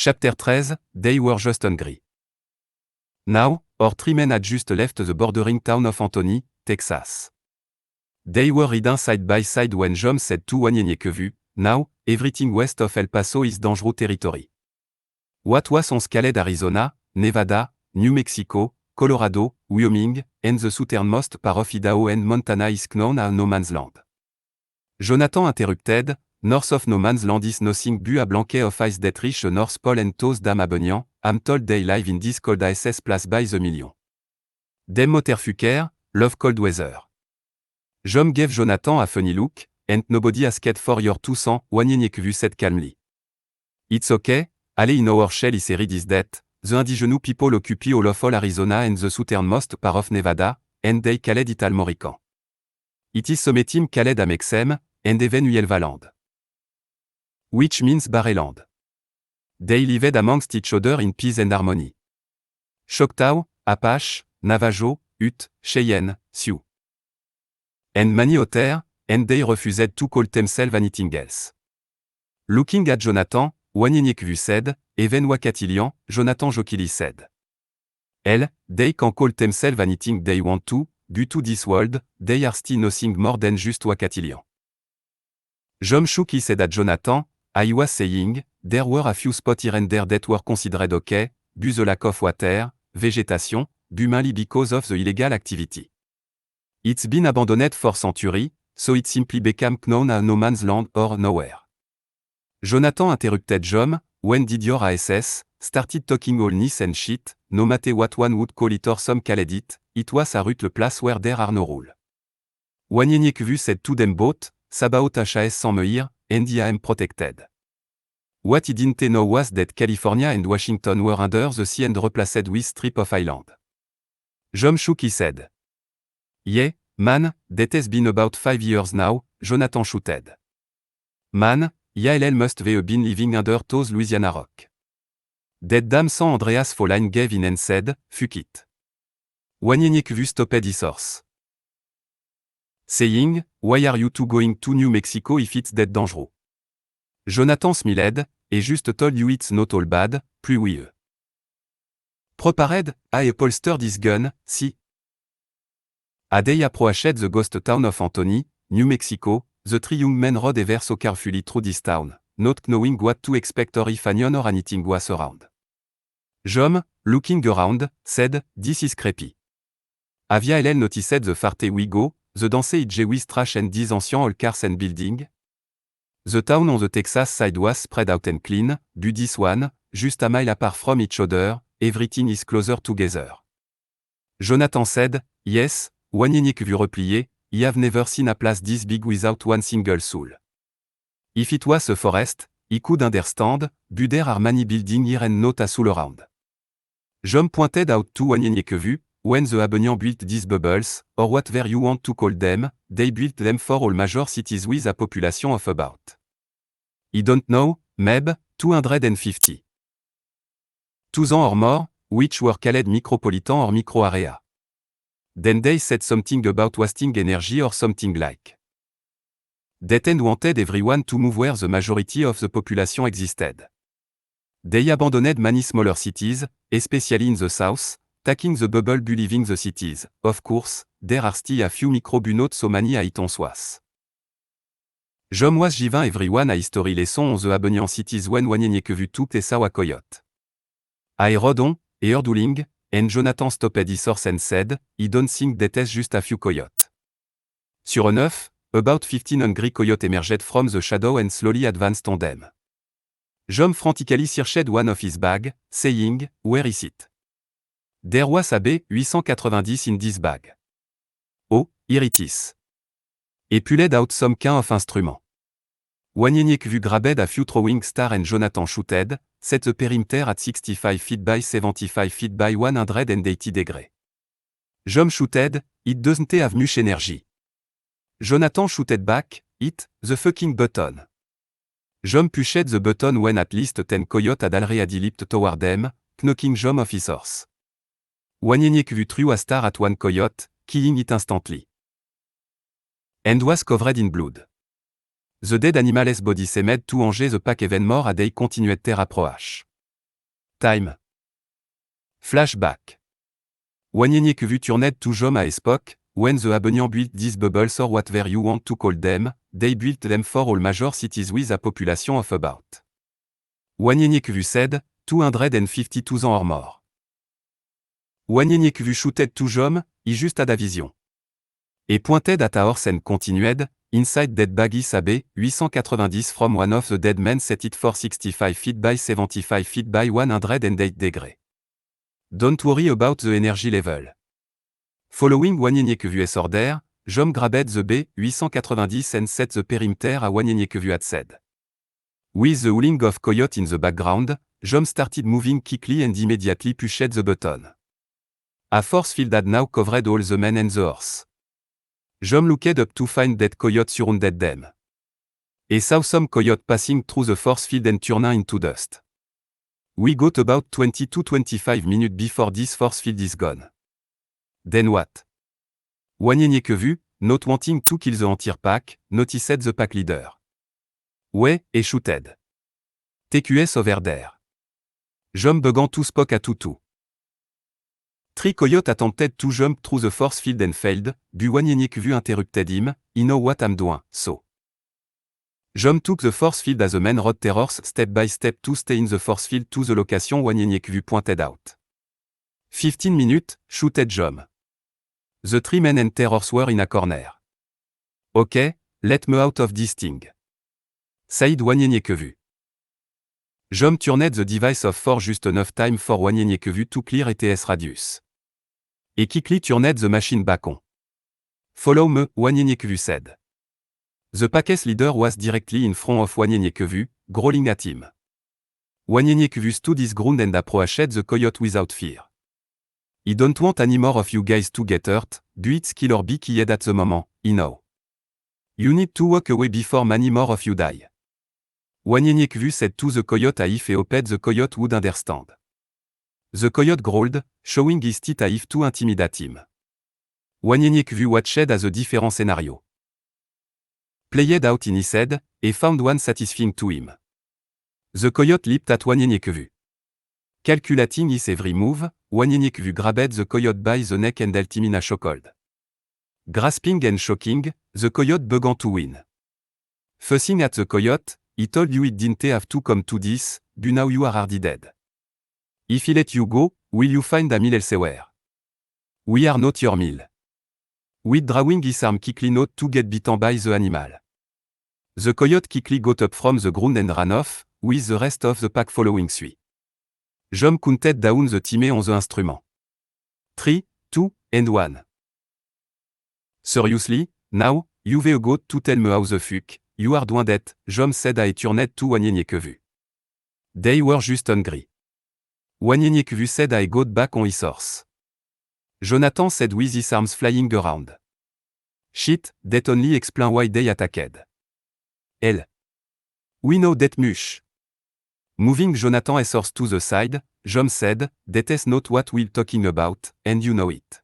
Chapter 13, They were just hungry. Now, our 3 men had just left the bordering town of Anthony, Texas. They were riding side by side when Jom said to Wanyenyekevu, now, everything west of El Paso is dangerous territory. What was on scaled Arizona, Nevada, New Mexico, Colorado, Wyoming, and the southernmost part of Idaho and Montana is known as no man's land. Jonathan interrupted, north of no man's land is nothing but a blanket of ice that reach the North Pole and toes dam abenian, I'm told they live in this cold SS place by the million. Dem motherfucker, love cold weather. Jom gave Jonathan a funny look, and nobody asked for your 200, Wanyenyekevu said calmly. It's okay, allez in our shell is read is that, the indigenous people occupy all of all Arizona and the southernmost part of Nevada, and they called it Almorican. It is sometim called Amexem, and even Uelvaland. Which means Barreland. They lived amongst each other in peace and harmony. Choctaw, Apache, Navajo, Ute, Cheyenne, Sioux. And many others, and they refused to call themselves anything else. Looking at Jonathan, Wanyenyekevu said, even Wakatilian, Jonathan jokingly said. They can call themselves anything they want to, but to this world, they are still nothing more than just Wakatilian. Jom shook his head at Jonathan, I was saying, there were a few spots here and there that were considered okay, but the lack of water, vegetation, but mainly because of the illegal activity. It's been abandoned for centuries, so it simply became known as no man's land or nowhere. Jonathan interrupted Jom, when did your ASS started talking all nice and shit, no matter what one would call it or some called it was a route le place where there are no rules. Wanyenyekevu said to them both, Sabaot HAS sans meir, and I am protected. What he didn't know was that California and Washington were under the sea and replaced with strip of island. Jom shook his head. Yeah, man, that has been about 5 years now, Jonathan shouted. Man, Yael must have been living under those Louisiana rock. That damn San Andreas Fallin gave in and said, fuck it. Wanyenyekevu stopped his horse. Saying, why are you two going to New Mexico if it's that dangerous? Jonathan smiled, et just told you it's not all bad, plus oui. Prepared, I upholstered his gun, see. A day approached the ghost town of Anthony, New Mexico, the 3 young men rode ever so carefully through this town, not knowing what to expect or if anyone or anything was around. Jom, looking around, said, this is creepy. Avia Helen noticed the farthe we go, the dense idge with trash and these ancient old cars and buildings? The town on the Texas side was spread out and clean, but this one, just a mile apart from each other, everything is closer together. Jonathan said, yes, Wanyenyekevu replied, I have never seen a place this big without one single soul. If it was a forest, I could understand, but there are many buildings here and not a soul around. Jom pointed out to Wanyenyekevu, when the Abenian built these bubbles, or whatever you want to call them, they built them for all major cities with a population of about. I don't know, maybe 250. 200 or more, which were called micropolitan or micro area. Then they said something about wasting energy or something like that and wanted everyone to move where the majority of the population existed. They abandoned many smaller cities, especially in the south, taking the bubble but leaving the cities. Of course, there are still a few micro but not so many a it was. Jom was giving everyone a history lesson on the Abenian cities when Wanyenyekevu took a saw a coyote. I rode on, earduling, and Jonathan stopped his horse and said, I don't think that is just a few coyotes. Sure enough, about 15 hungry coyotes emerged from the shadow and slowly advanced on them. Jom frantically searched one of his bag, saying, where is it? There was a B890 in this bag. Oh, here it is. He pulled out some kind of instrument. Wanyenyekevu grabbed a few throwing stars and Jonathan shooted, set the perimeter at 65 feet by 75 feet by 180 degrees. Jom shooted, it doesn't have much energy. Jonathan shooted back, hit the fucking button. Jom pushed the button when at least 10 coyotes had already leaped toward them, knocking Jom off his horse. Wanyenyekevu threw a star at one coyote, killing it instantly. And was covered in blood. The dead animal's body seemed to enjoy the pack even more as they continued their approach. Time. Flashback. Wanyenye que vu turned to jom a espok, when the Abenian built these bubbles or whatever you want to call them, they built them for all major cities with a population of about. Wanyenye que vu said, 252 ans or more. Wanyenye que vu shooted to jom, I just had a vision. Et pointed at a horse and continued, inside dead baggy sabe, 890 from one of the dead men set it for 65 feet by 75 feet by 108 degrees. Don't worry about the energy level. Following Wanyenye que vu order, Jom grabbed the B 890 and set the perimeter a Wanyenye que vu had said. With the howling of coyote in the background, Jom started moving quickly and immediately pushed the button. A force field had now covered all the men and the horse. Jom looked up to find dead coyote surrounded them. He saw some coyote passing through the force field and turning into dust. We got about 20–25 minutes before this force field is gone. Then what? Wanyenye que vu, not wanting to kill the entire pack, noticed the pack leader. Ouais, et shooted. TQS over there. Jom began to spoke a tutu. Three coyote attempted to jump through the force field and failed, but Wanyenye que vu interrupted him, I know what I'm doing, so. Jom took the force field as a man rode terrors step by step to stay in the force field to the location Wanyenye que vu pointed out. 15 minutes, shooted Jom. The three men and terrors were in a corner. Okay, let me out of this thing. Said Wanyenye que vu. Jom turned the device off for just enough time for Wanyenye que vu to clear ETS radius. Et quickly turned the machine back on. Follow me, Wanyenye que vu said. The pack's leader was directly in front of Wanyenye que vu, growling at him. Wanyenye que vu stood his ground and approached the coyote without fear. I don't want any more of you guys to get hurt, but it's kill or be killed at the moment, I know. You need to walk away before many more of you die. Wanyenye que vu said to the coyote if he hoped the coyote would understand. The coyote growled, showing his teeth if to intimidate him. Wanyenye que vu watched as a different scenario played out in his head, and found one satisfying to him. The coyote leaped at Wanyenye que vu. Calculating his every move, Wanyenye que vu grabbed the coyote by the neck and held him in a chokehold. Grasping and choking, the coyote began to win. Fussing at the coyote, he told you it didn't have to come to this, but now you are already dead. If he let you go, will you find a meal elsewhere? We are not your meal. With drawing his arm quickly not to get bitten by the animal. The coyote quickly got up from the ground and ran off, with the rest of the pack following suit. Jom counted down the time on the instrument. 3, 2, and 1. Seriously, now, you've got to tell me how the fuck you are doing that, Jom said I turned to Wanyenye que vu. They were just hungry. Wanyenye que vu said I got back on his horse. Jonathan said with his arms flying around. Shit, that only explain why they attacked. Hell. We know that much. Moving Jonathan's horse to the side, Jom said, that's not what we're talking about, and you know it.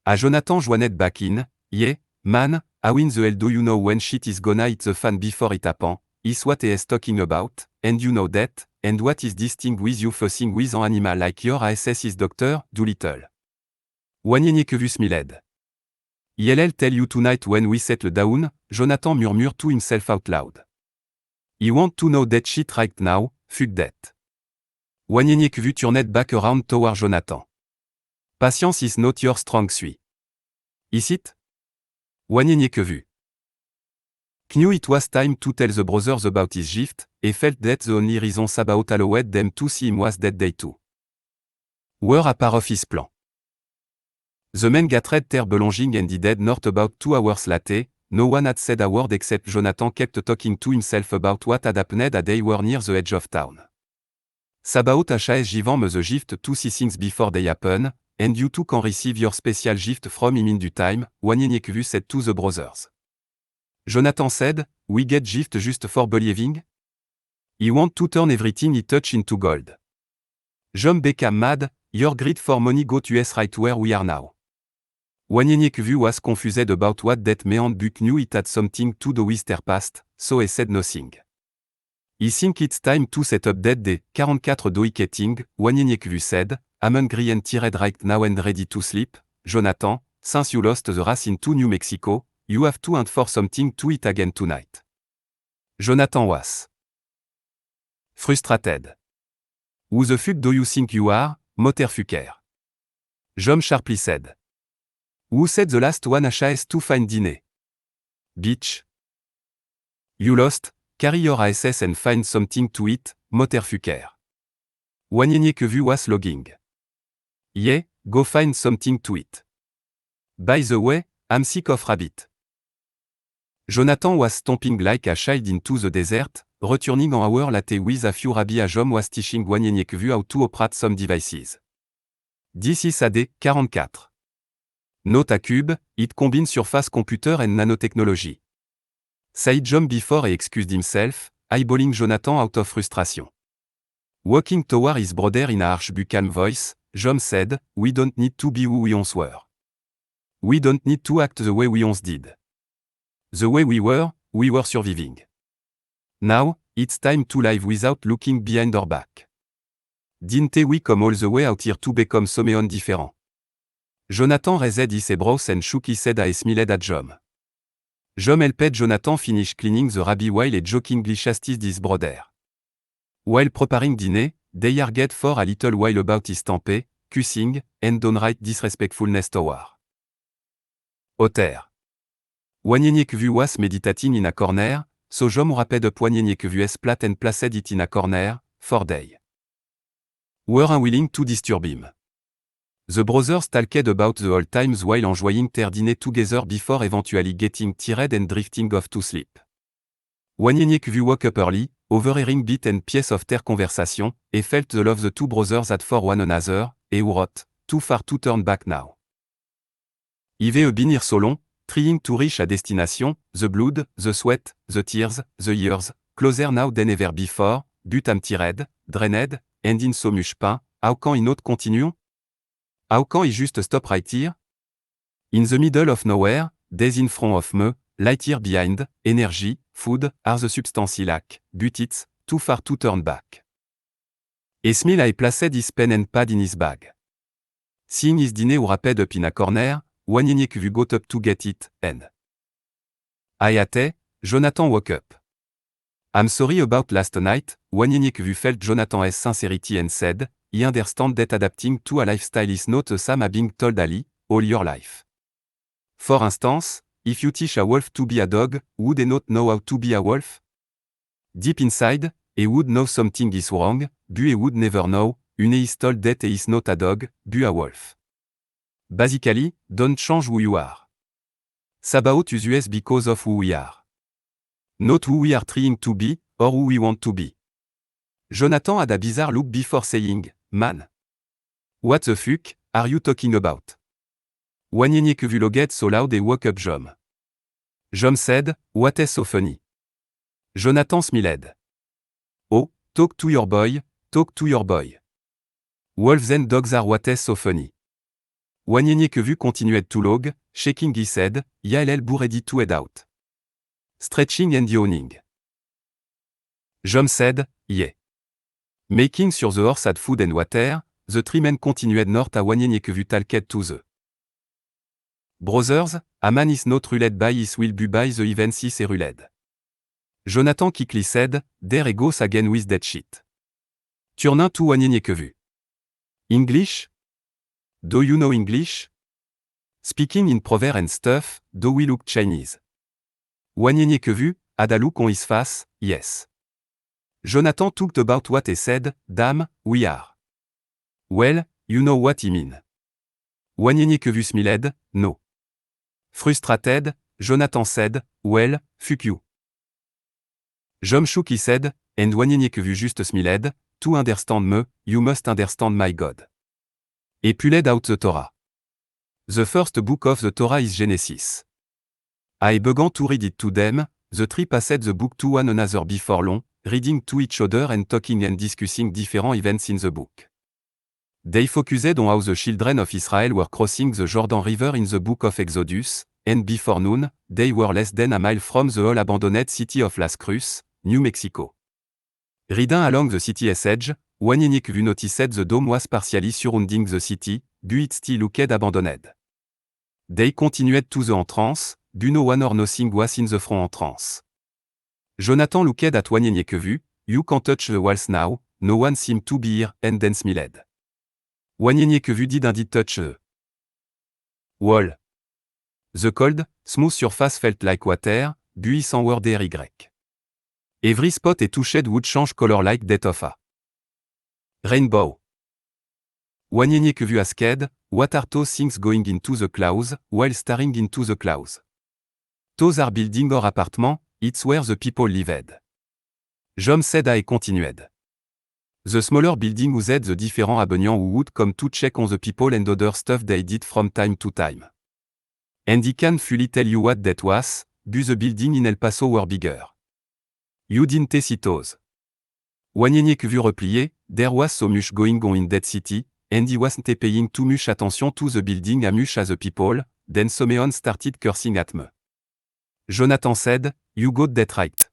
A Jonathan joined back in, yeah, man, how in the hell do you know when shit is gonna hit the fan before it happen, is what he is talking about, and you know that, and what is this thing with you fussing with an animal like your ASS is Dr. Doolittle. Wanyenye que vu smiled. I'll tell you tonight when we settle down, Jonathan murmured to himself out loud. You want to know that shit right now, fuck that. Wanyenye que vu turned back around toward Jonathan. Patience is not your strong suit. Is it? Wanyenye que vu knew it was time to tell the brothers about his gift, and felt that the only reason Sabaoth allowed them to see him was that they too were a part of his plan. The men gathered their belongings and dead north about 2 hours later. No one had said a word except Jonathan kept talking to himself about what had happened as they were near the edge of town. Sabaoth achas given me the gift to see things before they happen, and you too can receive your special gift from him in due time, Wanyenye que vu said to the brothers. Jonathan said, we get gift just for believing? He want to turn everything he touch into gold. Jom became mad, your greed for money got us right where we are now. Wanyenye que vu was confused about what that meant but knew it had something to do with their past, so he said nothing. I think it's time to set update des 44 doiketing, Wanyeniekvu said, I'm hungry and tired right now and ready to sleep. Jonathan, since you lost the race into New Mexico, you have to hunt for something to eat again tonight. Jonathan was frustrated. Who the fuck do you think you are, Motherfucker? Jom sharply said. Who said the last one has to find dinner? Bitch. You lost, carry your ASS and find something to eat, Motherfucker. Wanyeniekvu was logging. Yeah, go find something to eat. By the way, I'm sick of rabbit. Jonathan was stomping like a child into the desert, returning an hour later with a few rabbits. Jom was teaching Wanyeniekvu how to operate some devices. This is AD 44. Note a cube, it combines surface computer and nanotechnology. Said Jom before he excused himself, eyeballing Jonathan out of frustration. Walking toward his brother in a harsh buccal voice, Jom said, we don't need to be who we once were. We don't need to act the way we once did. The way we were surviving. Now, it's time to live without looking behind our back. Didn't we come all the way out here to become someone different? Jonathan raised his eyebrows and shook his head and smiled at Jom. Jom helped Jonathan finish cleaning the rabbit while he jokingly chastised his brother. While preparing dinner, they argued for a little while about his temper, cussing, and downright disrespectfulness toward Otter. Wanyeniekvu was meditating in a corner, so Jom wrapped up Wanyeniekvu's plate and placed it in a corner, for they were unwilling to disturb him. The brothers talked about the old times while enjoying their dinner together before eventually getting tired and drifting off to sleep. Wanyeniekvu woke up early, overhearing bit and piece of their conversation, and felt the love the two brothers had for one another, and wrote, too far to turn back now. I've been here so long, trying to reach a destination, the blood, the sweat, the tears, the years, closer now than ever before, but I'm tired, drained, and in so much pain. How can I not continue? How can I just stop right here? In the middle of nowhere, days in front of me, light year behind, energy, food, are the substances lack, but it's too far to turn back. A smile I placed his pen and pad in his bag. Seeing his dinner wrapped up in a corner, Wanyeniekvu got up to get it, and Ayate, Jonathan woke up. I'm sorry about last night, Wanyeniekvu felt Jonathan's sincerity and said, I understand that adapting to a lifestyle is not the same as being told Ali, all your life. For instance, if you teach a wolf to be a dog, would he not know how to be a wolf? Deep inside, he would know something is wrong, but he would never know, he is told that he is not a dog, but a wolf. Basically, don't change who you are. Sabaoth is us because of who we are. Not who we are trying to be, or who we want to be. Jonathan had a bizarre look before saying, man. What the fuck are you talking about? Wanyeniekvu looked so loud and woke up Jom. Jom said, what is so funny? Jonathan smiled. Oh, talk to your boy, talk to your boy. Wolves and dogs are what is so funny. Wanyeniekvu continued to log, shaking his head, Yael be ready to head out. Stretching and yawning. Jom said, yeah. Making sure the horse had food and water, the three men continued north as Wanyeniekvu talked to the brothers, a man is not ruled by his will but by the events is ruled. Jonathan quickly said, there he goes again with that shit. Turning to Wanyeniekvu. English? Do you know English? Speaking in proverb and stuff, do we look Chinese? Wanyeniekvu had a look on his face, yes. Jonathan talked about what he said, damn, we are. Well, you know what I mean. Wanyeniekvu smiled, no. Frustrated, Jonathan said, well, fuck you. Jom shook his head, and Wanyeniekvu just smiled, to understand me, you must understand my God. He pulled out the Torah. The first book of the Torah is Genesis. I began to read it to them, the three passed the book to one another before long, reading to each other and talking and discussing different events in the book. They focused on how the children of Israel were crossing the Jordan River in the book of Exodus, and before noon, they were less than a mile from the all-abandoned city of Las Cruces, New Mexico. Riding along the city's edge, Wanyeniekvu noticed the dome was partially surrounding the city, but it still looked abandoned. They continued to the entrance, but no one or nothing was in the front entrance. Jonathan looked at Wanyeniekvu, you can touch the walls now, no one seemed to be here, and then smiled. Wanyeniekvu did indeed touch the wall. The cold, smooth surface felt like water, but he sanward y. Every spot et touched would change color like that of a rainbow. Wanyeniekvu asked, what are those things going into the clouds, while staring into the clouds? Those are building or apartment, it's where the people lived. Jom said I continued. The smaller building used the different abenians who would come to check on the people and other stuff they did from time to time. And I can't fully tell you what that was, but the building in El Paso were bigger. You didn't see those. Wanyeniekvu replied, there was so much going on in that city, and he wasn't paying too much attention to the building as much as the people, then someone started cursing at me. Jonathan said, you got that right.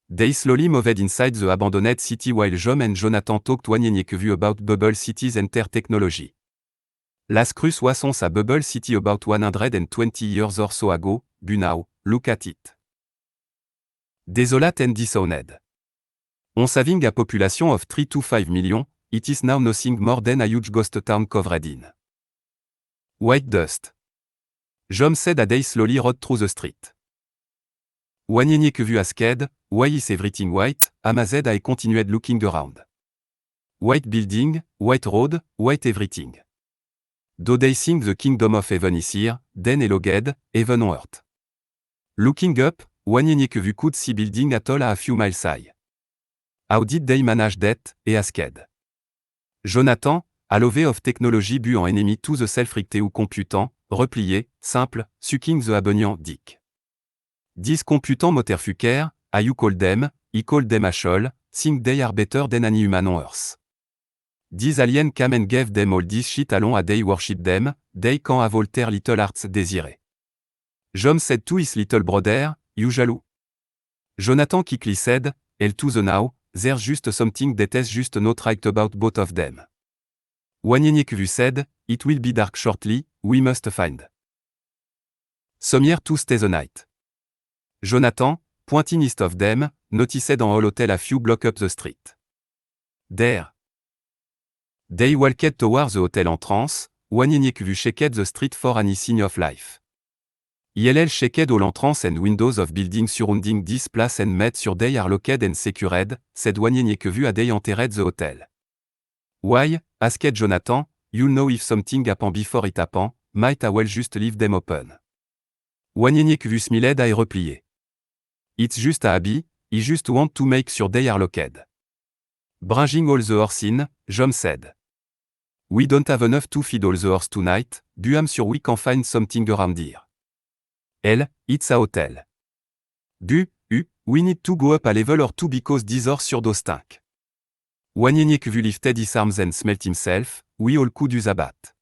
They slowly moved inside the abandoned city while Jom and Jonathan talked Wanyeniekvu about bubble cities and their technology. Las Cruz was once a bubble city about 120 years or so ago, but now, look at it. Desolate and disowned. Once having a population of 3 to 5 million, it is now nothing more than a huge ghost town covered in white dust. Jom said as they slowly rode through the street. Wanyeniekvu asked, why is everything white? Amazed I continued looking around. White building, white road, white everything. Do they think the kingdom of heaven is here, then eloged, heaven on earth? Looking up, Wanyeniekvu could see building at all a few miles high. How did they manage that? He asked. Jonathan, à love of technology bu en ennemi to the self-ricté ou computant, replié, simple, sucking the abenian dick. This computant motherfucker, how you call them, he called them ashol, think they are better than any human on earth. These aliens came and gave them all this shit along a they worship them, they can have all their little hearts désirés. Jom said to his little brother, you jaloux. Jonathan quickly said, hell to the now, there's just something that is just not right about both of them. Wanyeniekvu said, it will be dark shortly, we must find somewhere to stay the night. Jonathan, pointing east of them, noticed an old hotel a few blocks up the street. There. They walked towards the hotel entrance, Wanyeniekvu checked the street for any sign of life. ILL checked all entrance and windows of buildings surrounding this place and made sure they are locked and secured, said Wanyeniekvu as they entered the hotel. Why? Asked Jonathan, you'll know if something happened before it happened, might I well just leave them open. Wanyeniekvu smiled I replied. It's just a hobby, I just want to make sure they are locked. Bringing all the horse in, Jom said. We don't have enough to feed all the horse tonight, but I'm sure we can find something around here. Hell, it's a hotel. We need to go up a level or two because these horse sure do stink. Wanyeniekvu lifted his arms and smelled himself, we all could use a bath.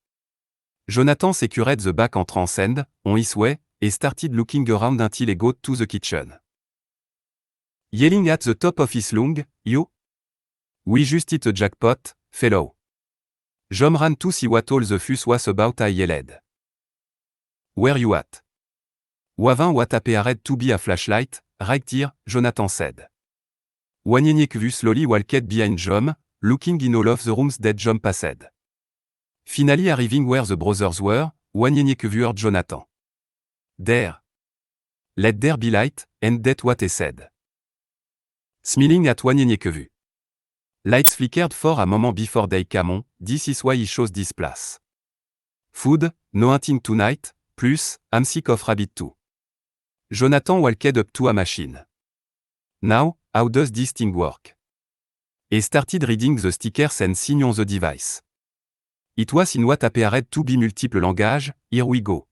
Jonathan secured the back entrance and, on his way, and started looking around until he got to the kitchen. Yelling at the top of his lung, yo! We just hit a jackpot, fellow. Jom ran to see what all the fuss was about I yelled. Where you at? Wavin what appeared to be a flashlight, right here, Jonathan said. Wanyeniekvu slowly walked behind Jom, looking in all of the rooms that Jom passed. Finally arriving where the brothers were, Wanyeniekvu heard Jonathan. There. Let there be light, and that's what he said. Smiling at Wanyeniekvu. Lights flickered for a moment before they came on, this is why he chose this place. Food, no hunting tonight, plus, I'm sick of rabbit too. Jonathan walked up to a machine. Now, how does this thing work? He started reading the stickers and signs on the device. It was in what appeared to be multiple language, here we go.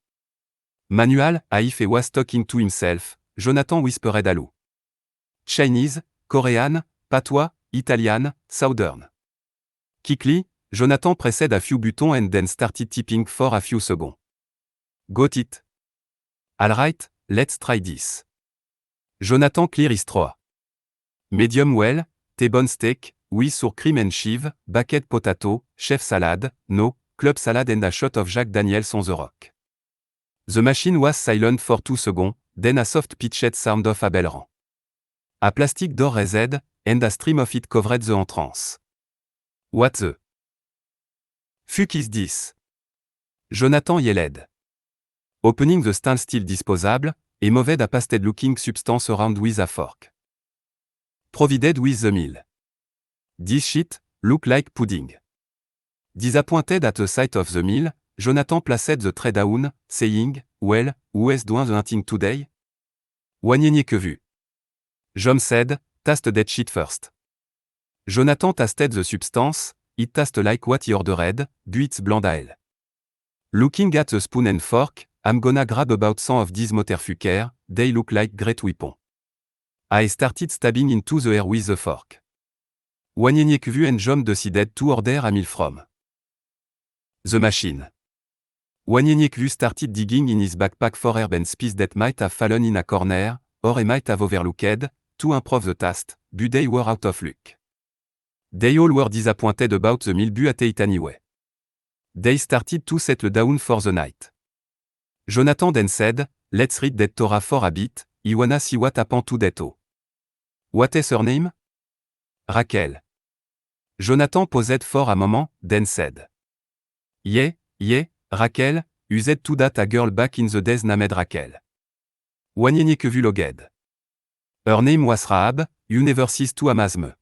Manual, if he was talking to himself, Jonathan whispered hello. Chinese, Korean, Patois, Italian, Southern. Quickly, Jonathan pressed a few buttons and then started typing for a few seconds. Got it. Alright, let's try this. Jonathan cleared his throat. Medium well, T-bone steak, oui sur cream and cheese, bucket potato, chef salad, no, club salad and a shot of Jack Daniels on the rock. The machine was silent for 2 seconds, then a soft pitched sound of a bell rang. A plastic door raised, and a stream of it covered the entrance. What the fuck is this? Jonathan yelled. Opening the stainless steel disposable, a moved a pasted looking substance around with a fork. Provided with the meal. This shit look like pudding. Disappointed at the sight of the meal, Jonathan placed the tray down, saying, well, who is doing the hunting today? Wagnénier que vu. Jom said, taste that shit first. Jonathan tasted the substance, it tastes like what he ordered, buits bland ale. Looking at the spoon and fork, I'm gonna grab about some of these motherfucker, they look like great weapon. I started stabbing into the air with the fork. Wagnénier que vu and Jom decided to order a meal from the machine. Wagnénier que vu started digging in his backpack for herb and spice that might have fallen in a corner, or he might have overlooked, to improve the taste, but they were out of luck. They all were disappointed about the meal but ate it anyway. They started to settle down for the night. Jonathan then said, let's read that Torah for a bit, I wanna see what happened to that o. What is her name? Raquel. Jonathan paused for a moment, then said. Yeah, Raquel, used to that a girl back in the days named Raquel. Wagnénier que vu logged. Her name was Rahab, you never cease to amaze me.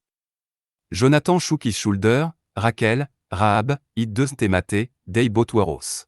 Jonathan shook his shoulder, Raquel, Rahab, it doesn't matter, they both were us.